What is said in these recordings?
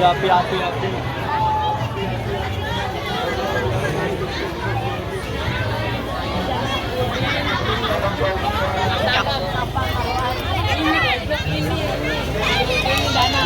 api, api, api. Ini dana.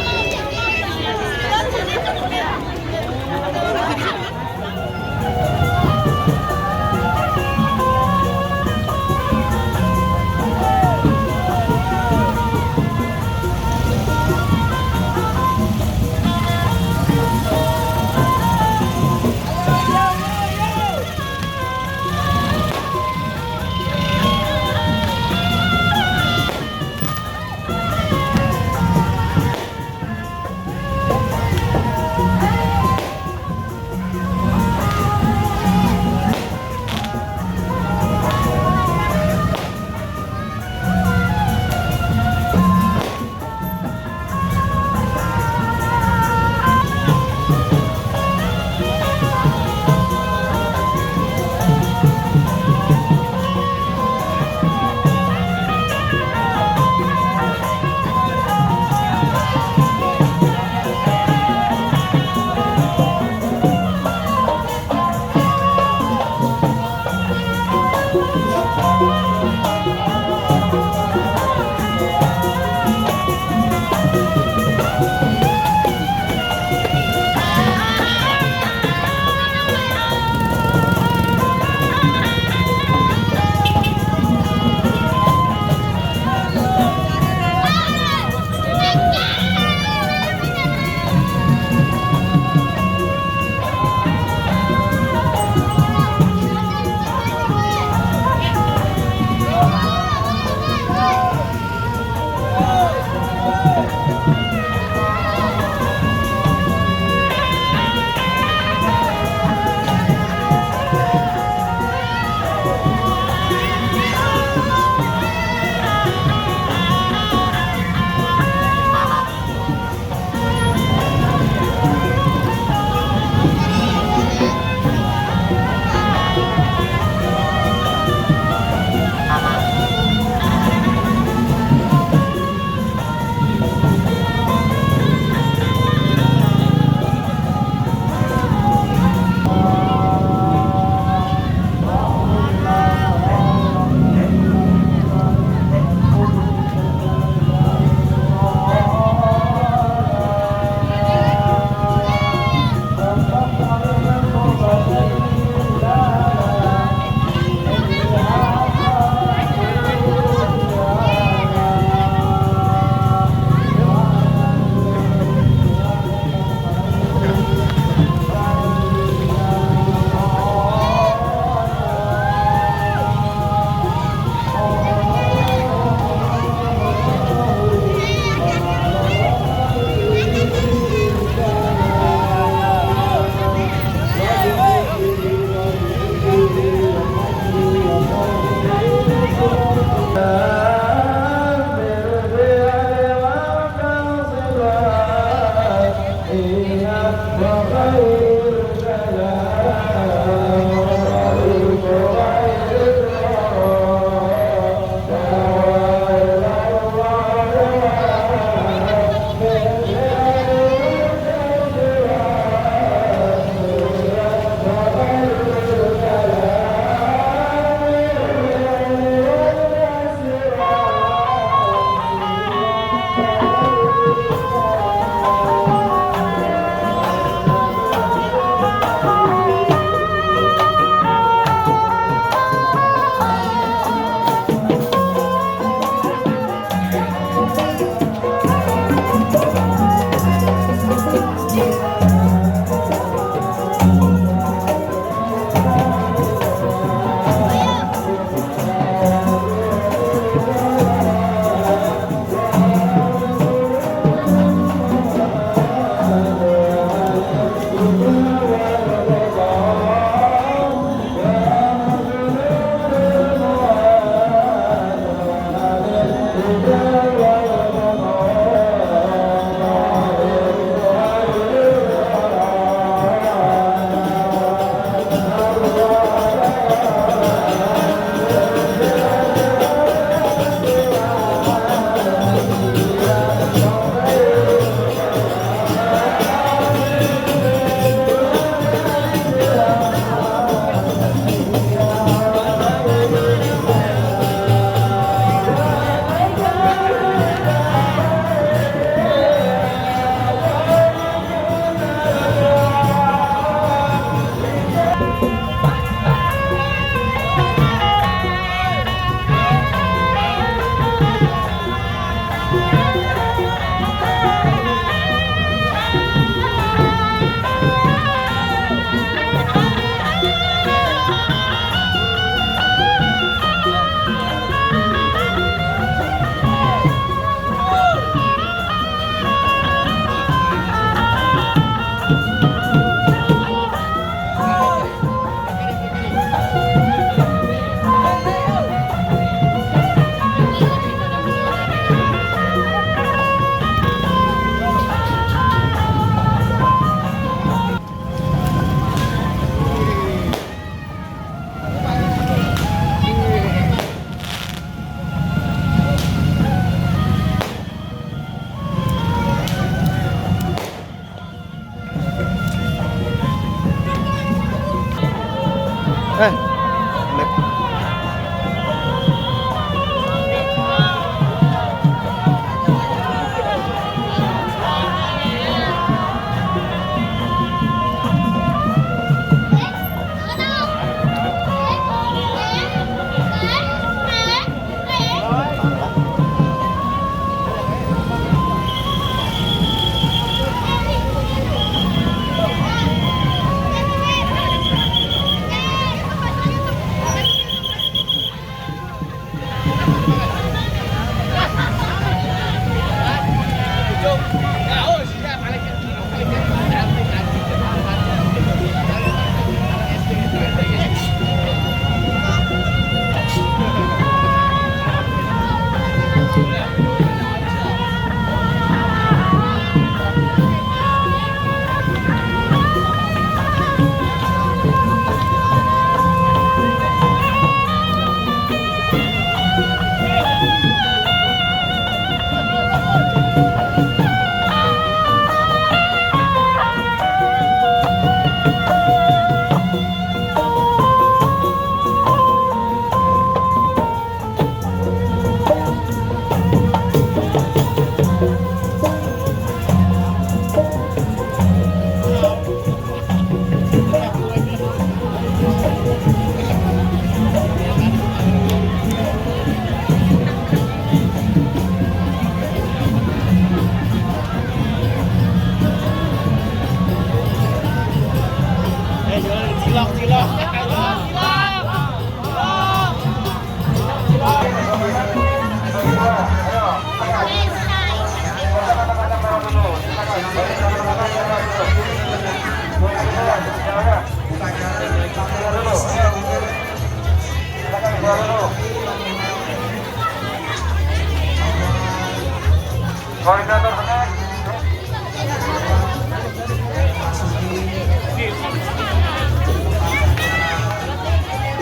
Koordinator benar.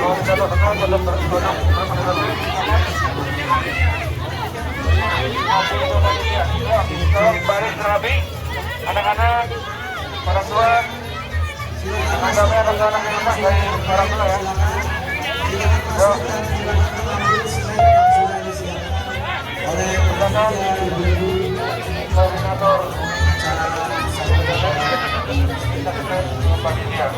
Koordinator benar, baris rapi, anak-anak, orang tua, anak-anak yang lemas dari orang tua ya. Yuk. Koordinator panitia.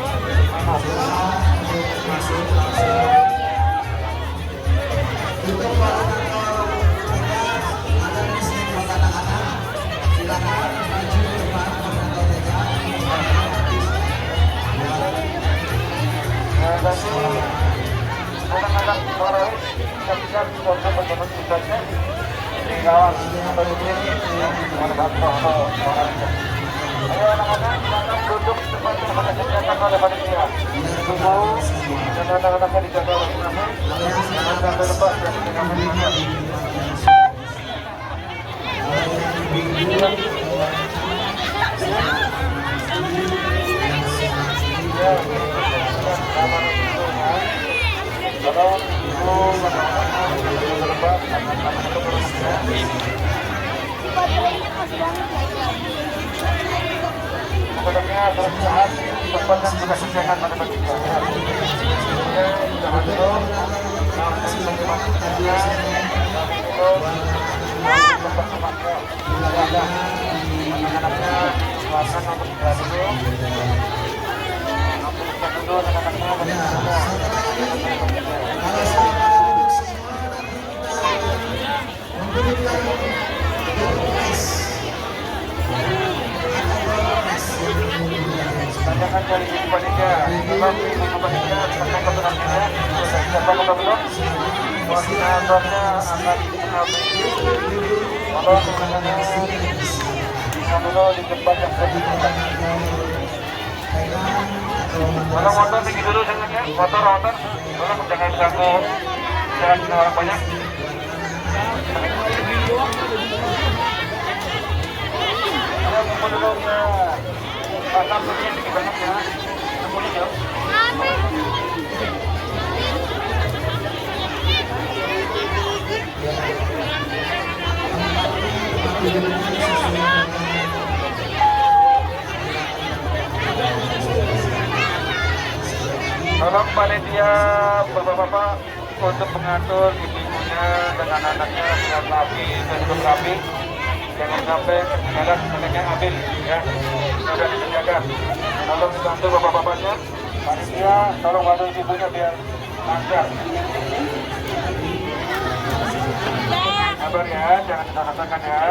Anak-anak orang kita bisa berjalan tugasnya di kawan atau di sini atau orang. Ayo anak-anak silakan duduk seperti yang disediakan oleh panitia. Tunggu dan anak-anaknya dijaga oleh kami. Jangan sampai lepas dari panitia. Kalau sebenarnya bersaat tempat dan juga kesehatan pada panitia. Jangan dulu, anak-anaknya silakan untuk berada dulu. Dulu anak-anaknya berada. Tanyakan dari ibu panitia, tolong ibu panitia tentang keberaniannya, siapa belum? Koordinatornya akan mengambil. Tolong teman-teman dulu di tempat yang berdiri. Tolong motor tinggi dulu jangannya, motor, tolong jangan ganggu, jangan orang banyak. Kumpul dulu ya. Pasang dunia tinggi banget ya. Kumpulin yuk. Tolong panitia, bapak-bapak untuk mengatur ibu-ibunya dan anak-anaknya dengan rapi dan cukup rapi. Jangan sampai ketinggalan anaknya ambil ya. Sudah disediakan. Tolong dibantu bapak-bapaknya. Panitia tolong bantu ibunya biar lancar. Sabar ya, jangan disakit-sakit ya.